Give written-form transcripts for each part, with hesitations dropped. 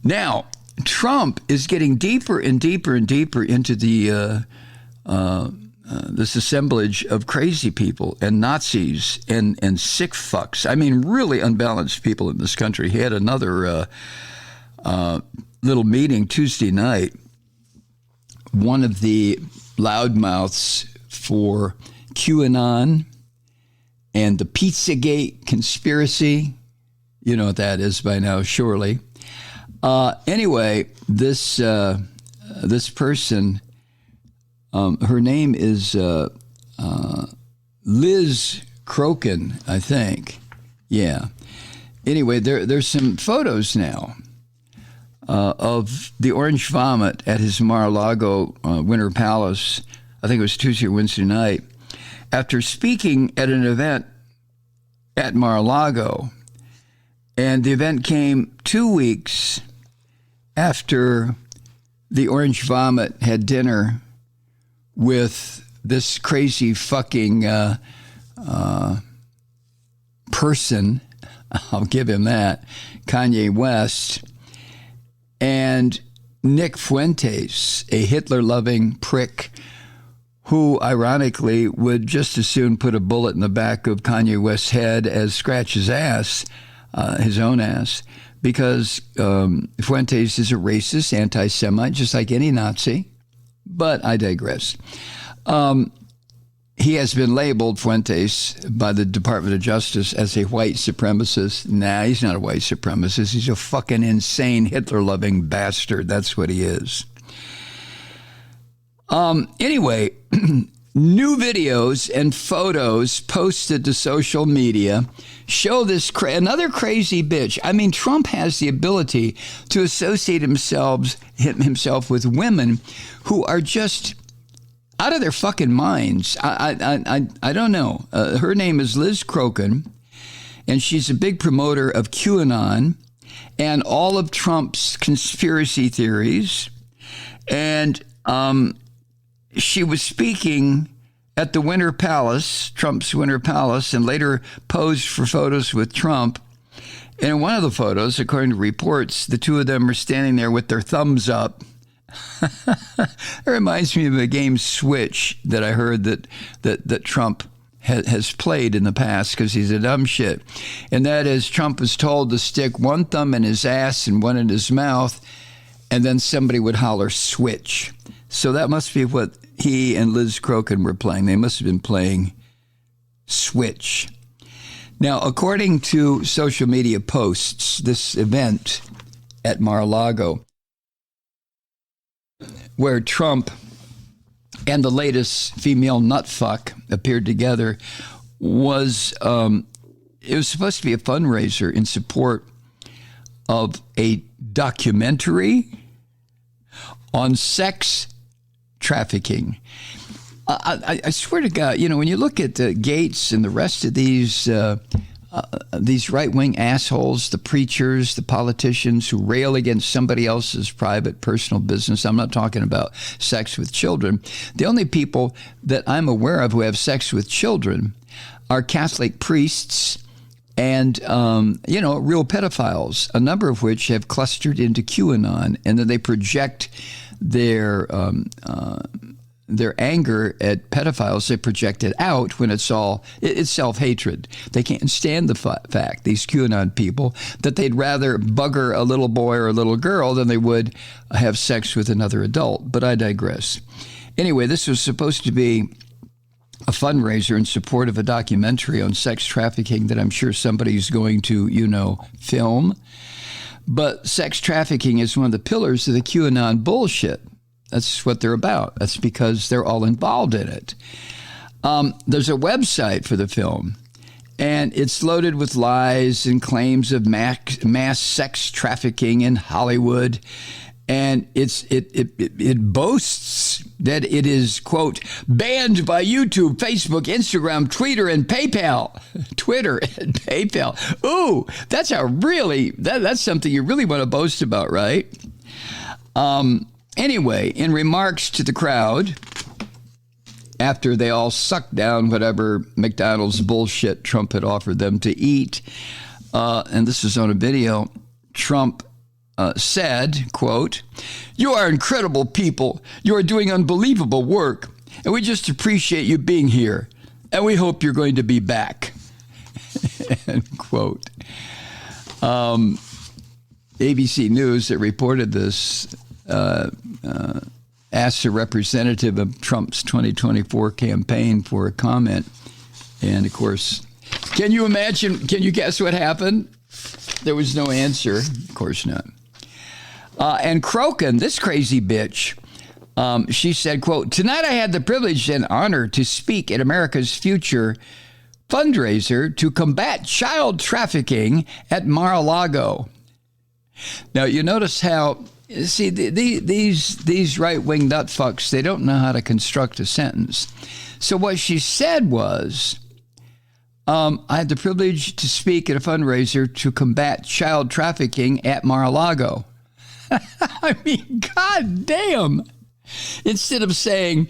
Now, Trump is getting deeper and deeper and deeper into this assemblage of crazy people and Nazis and sick fucks. I mean, really unbalanced people in this country. He had another little meeting Tuesday night. One of the loudmouths for QAnon and the Pizzagate conspiracy. You know what that is by now, surely. Anyway, this person, her name is Liz Crokin, I think. Yeah. Anyway, there's some photos now of the orange vomit at his Mar-A-Lago Winter Palace. I think it was Tuesday or Wednesday night. After speaking at an event at Mar-A-Lago, and the event came 2 weeks after the orange vomit had dinner with this crazy fucking person, I'll give him that, Kanye West, and Nick Fuentes, a Hitler-loving prick who, ironically, would just as soon put a bullet in the back of Kanye West's head as scratch his ass, his own ass, because Fuentes is a racist, anti-Semite, just like any Nazi. But I digress. He has been labeled, Fuentes, by the Department of Justice as a white supremacist. Nah, he's not a white supremacist. He's a fucking insane Hitler-loving bastard. That's what he is. Anyway, new videos and photos posted to social media show this another crazy bitch. I mean, Trump has the ability to associate himself with women who are just out of their fucking minds. I don't know. Her name is Liz Crokin, and she's a big promoter of QAnon and all of Trump's conspiracy theories. And she was speaking at the Winter Palace, Trump's Winter Palace, and later posed for photos with Trump. And in one of the photos, according to reports, the two of them are standing there with their thumbs up. It reminds me of a game Switch that I heard that Trump has played in the past because he's a dumb shit. And that is, Trump was told to stick one thumb in his ass and one in his mouth, and then somebody would holler switch. So that must be what he and Liz Crokin were playing. They must have been playing Switch. Now, according to social media posts, this event at Mar-A-Lago, where Trump and the latest female nutfuck appeared together, was it was supposed to be a fundraiser in support of a documentary on sex trafficking. I swear to God, you know, when you look at Gates and the rest of these right-wing assholes, the preachers, the politicians who rail against somebody else's private, personal business, I'm not talking about sex with children. The only people that I'm aware of who have sex with children are Catholic priests and, real pedophiles, a number of which have clustered into QAnon, and then they project their anger at pedophiles. They project it out when it's self-hatred. They can't stand the fact, these QAnon people, that they'd rather bugger a little boy or a little girl than they would have sex with another adult. But I digress. Anyway, this was supposed to be a fundraiser in support of a documentary on sex trafficking that I'm sure somebody's going to, film. But sex trafficking is one of the pillars of the QAnon bullshit. That's what they're about. That's because they're all involved in it. There's a website for the film, and it's loaded with lies and claims of mass sex trafficking in Hollywood. And it boasts that it is, quote, banned by YouTube, Facebook, Instagram, Twitter, and PayPal. Ooh, that's something you really want to boast about, right? Anyway, in remarks to the crowd, after they all sucked down whatever McDonald's bullshit Trump had offered them to eat, and this is on a video, Trump said, quote, "You are incredible people. You are doing unbelievable work. And we just appreciate you being here. And we hope you're going to be back." End quote. ABC News that reported this asked a representative of Trump's 2024 campaign for a comment. And of course, can you guess what happened? There was no answer. Of course not. And Crokin, this crazy bitch, she said, quote, "Tonight I had the privilege and honor to speak at America's Future fundraiser to combat child trafficking at Mar-A-Lago." Now, you notice how, see, these right-wing nutfucks, they don't know how to construct a sentence. So what she said was, I had the privilege to speak at a fundraiser to combat child trafficking at Mar-A-Lago. I mean, god damn. Instead of saying,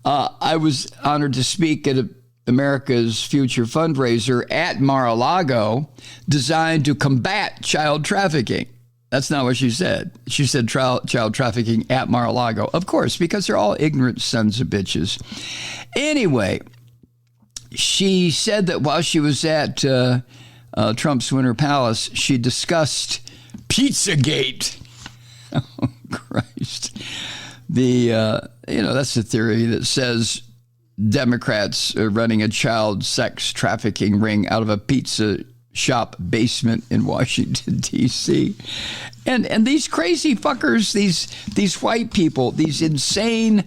I was honored to speak at America's Future fundraiser at Mar-A-Lago designed to combat child trafficking. That's not what she said. She said child trafficking at Mar-A-Lago. Of course, because they're all ignorant sons of bitches. Anyway, she said that while she was at Trump's Winter Palace, she discussed Pizzagate. Oh, Christ. That's the theory that says Democrats are running a child sex trafficking ring out of a pizza shop basement in Washington, D.C. And these crazy fuckers, these white people, these insane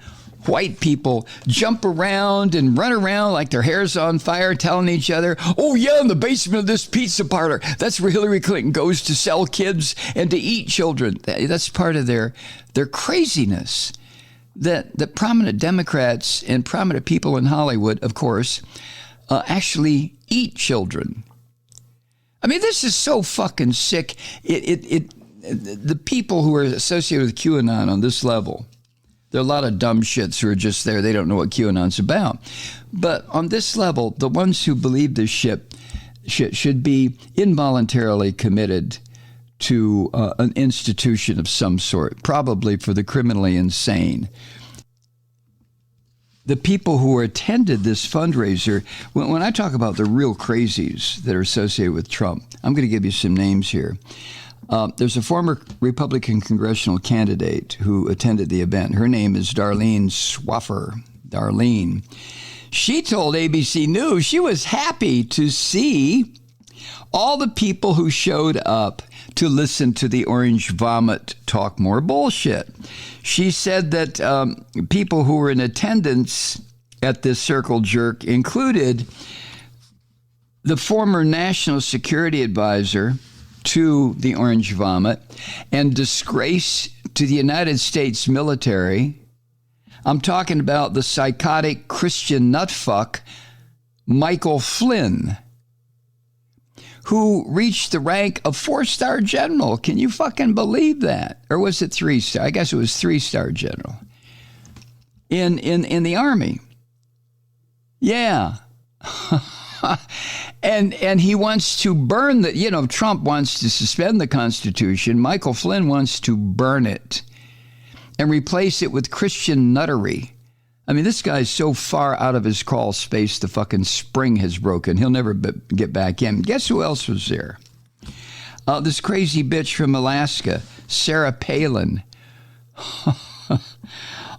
white people jump around and run around like their hair's on fire, telling each other, "Oh yeah, in the basement of this pizza parlor, that's where Hillary Clinton goes to sell kids and to eat children." That's part of their craziness. That prominent Democrats and prominent people in Hollywood, of course, actually eat children. I mean, this is so fucking sick. The people who are associated with QAnon on this level, there are a lot of dumb shits who are just there. They don't know what QAnon's about. But on this level, the ones who believe this shit should be involuntarily committed to an institution of some sort, probably for the criminally insane. The people who attended this fundraiser, when I talk about the real crazies that are associated with Trump, I'm going to give you some names here. There's a former Republican congressional candidate who attended the event. Her name is Darlene Swaffer. Darlene. She told ABC News she was happy to see all the people who showed up to listen to the Orange Vomit talk more bullshit. She said that people who were in attendance at this circle jerk included the former national security advisor to the Orange Vomit and disgrace to the United States military. I'm talking about the psychotic Christian nutfuck Michael Flynn, who reached the rank of 4-star general. Can you fucking believe that? Or was it 3-star? I guess it was 3-star general in the Army. Yeah. And he wants to burn Trump wants to suspend the Constitution. Michael Flynn wants to burn it and replace it with Christian nuttery. I mean, this guy's so far out of his crawl space, the fucking spring has broken. He'll never get back in. Guess who else was there? This crazy bitch from Alaska, Sarah Palin.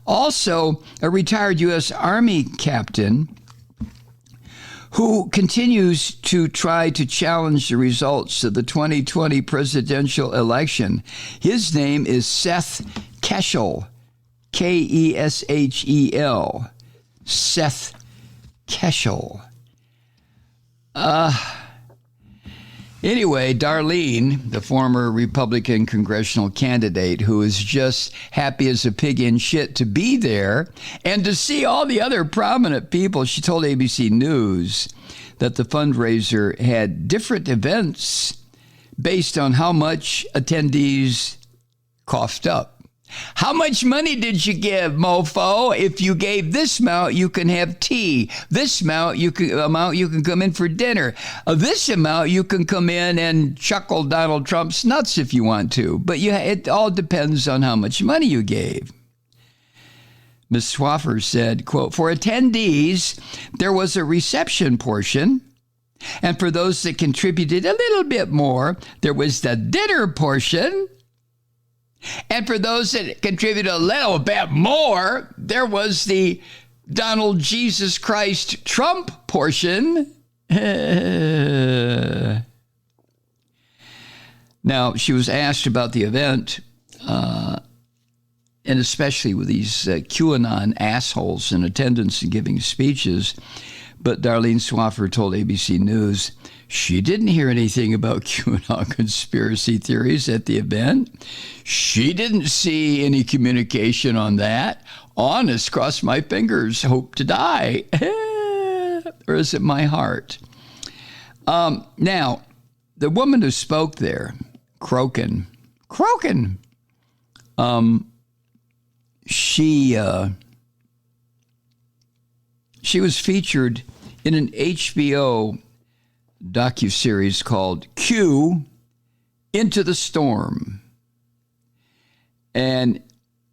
Also, a retired U.S. Army captain who continues to try to challenge the results of the 2020 presidential election. His name is Seth Keshel. Keshel. Seth Keshel. Anyway, Darlene, the former Republican congressional candidate who is just happy as a pig in shit to be there and to see all the other prominent people, she told ABC News that the fundraiser had different events based on how much attendees coughed up. How much money did you give, mofo? If you gave this amount, you can have tea. This amount, you can come in for dinner. This amount, you can come in and chuckle Donald Trump's nuts if you want to. But it all depends on how much money you gave. Ms. Swaffer said, quote, for attendees, there was a reception portion. And for those that contributed a little bit more, there was the dinner portion. And for those that contributed a little bit more, there was the Donald Jesus Christ Trump portion. Now, she was asked about the event, and especially with these QAnon assholes in attendance and giving speeches. But Darlene Swaffer told ABC News she didn't hear anything about QAnon conspiracy theories at the event. She didn't see any communication on that. Honest, cross my fingers, hope to die. Or is it my heart? Now, the woman who spoke there, Crokin, she was featured in an HBO docuseries called Q, Into the Storm. And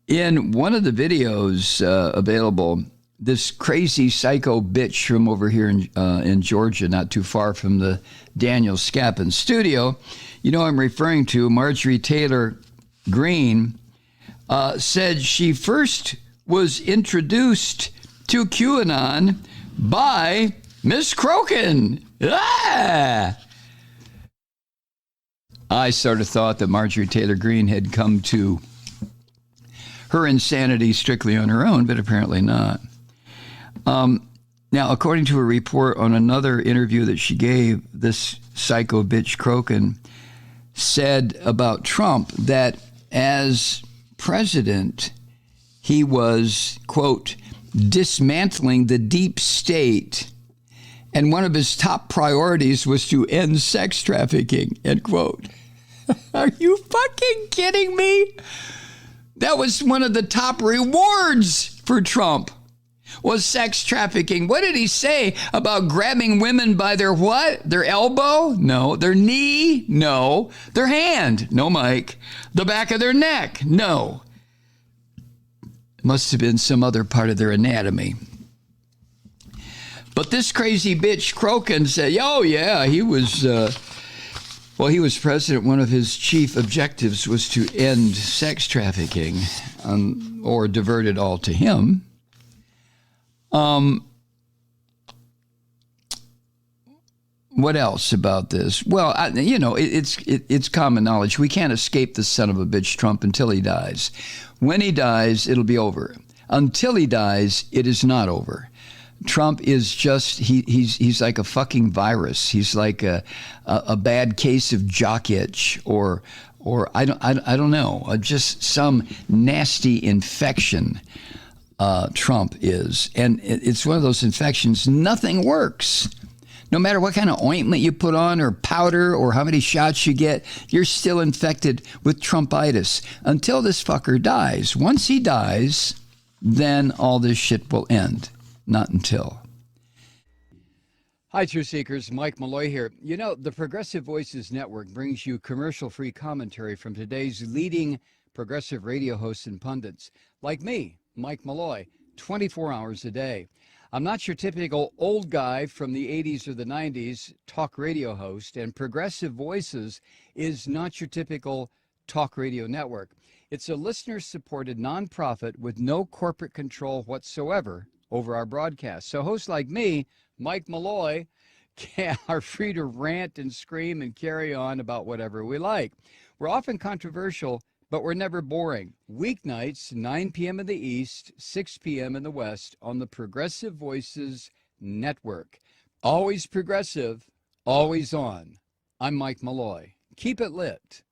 in one of the videos available, this crazy psycho bitch from over here in Georgia, not too far from the Daniel Scapin studio, I'm referring to Marjorie Taylor Greene, said she first was introduced to QAnon by Miss Crokin. Ah! I sort of thought that Marjorie Taylor Greene had come to her insanity strictly on her own, but apparently not. Now, according to a report on another interview that she gave, this psycho bitch Crokin said about Trump that as president, he was, quote, dismantling the deep state, and one of his top priorities was to end sex trafficking, end quote. Are you fucking kidding me? That was one of the top rewards for Trump, was sex trafficking. What did he say about grabbing women by their what? Their elbow? No. Their knee? No. Their hand? No, Mike. The back of their neck? No. Must have been some other part of their anatomy. But this crazy bitch Crokin said, oh, yeah, he was president. One of his chief objectives was to end sex trafficking or divert it all to him. What else about this? Well, it's common knowledge. We can't escape the son of a bitch Trump until he dies. When he dies, it'll be over. Until he dies, it is not over. Trump is just, he's like a fucking virus. He's like a bad case of jock itch or I don't know, just some nasty infection. Trump is. And it's one of those infections, nothing works. No matter what kind of ointment you put on or powder or how many shots you get, you're still infected with Trumpitis until this fucker dies. Once he dies, then all this shit will end. Not until. Hi, Truth Seekers. Mike Malloy here. The Progressive Voices Network brings you commercial-free commentary from today's leading progressive radio hosts and pundits, like me, Mike Malloy, 24 hours a day. I'm not your typical old guy from the 80s or the 90s talk radio host, and Progressive Voices is not your typical talk radio network. It's a listener-supported nonprofit with no corporate control whatsoever over our broadcast. So hosts like me, Mike Malloy, are free to rant and scream and carry on about whatever we like. We're often controversial, but we're never boring. Weeknights, 9 p.m. in the East, 6 p.m. in the West on the Progressive Voices Network. Always progressive, always on. I'm Mike Malloy. Keep it lit.